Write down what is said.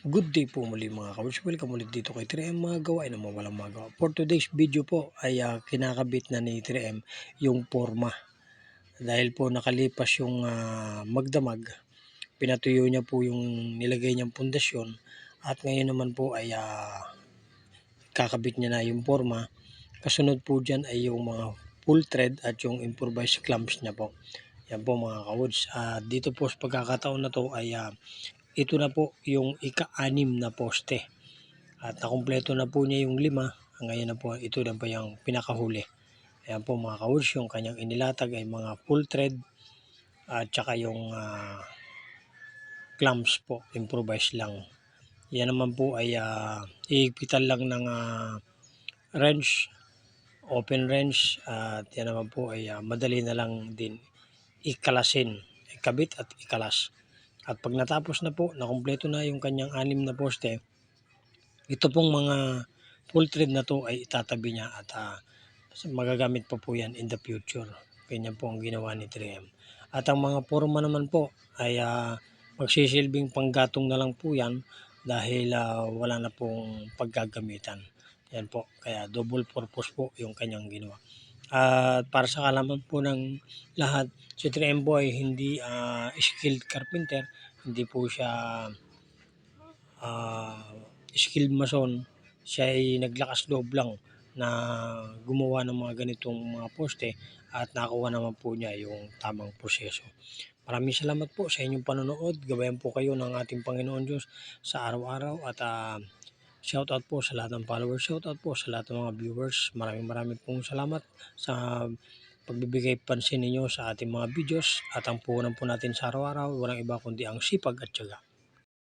Good day po muli mga kawards. Welcome ulit dito kay 3M mga gawain ng mga walang magawa. For today's video po ay kinakabit na ni 3M yung forma. Dahil po nakalipas yung magdamag, pinatuyo niya po yung nilagay niyang pundasyon at ngayon naman po ay kakabit niya na yung forma. Kasunod po dyan ay yung mga full thread at yung improvised clamps niya po. Yan po mga kawards. Dito po sa pagkakataon na to ay ito na po yung ika-anim na poste. At nakumpleto na po niya yung 5. Ngayon na po ito na po yung pinakahuli. Ayan po mga kawards, yung kanyang inilatag ay mga full thread at saka yung clamps po, improvise lang. Yan naman po ay iigpitan lang ng wrench, open wrench, at yan naman po ay madali na lang din ikalasin, ikabit at ikalas. At pag natapos na po, nakumpleto na yung kanyang 6 na poste, ito pong mga full thread na to ay itatabi niya at magagamit pa po yan in the future. Ganyan po ang ginawa ni 3M. At ang mga forma naman po ay magsisilbing panggatong na lang po yan dahil wala na pong paggagamitan. Yan po, kaya double purpose po yung kanyang ginawa. At para sa kalaman po ng lahat, si 3M po ay hindi skilled carpenter, hindi po siya skilled mason. Siya ay naglakas loob lang na gumawa ng mga ganitong mga poste at nakuha naman po niya yung tamang proseso. Maraming salamat po sa inyong panonood. Gabayan po kayo ng ating Panginoon Diyos sa araw-araw at shoutout po sa lahat ng followers, shoutout po sa lahat ng mga viewers. Maraming pong salamat sa pagbibigay pansin ninyo sa ating mga videos at ang puhunan po natin sa araw-araw, walang iba kundi ang sipag at tiyaga.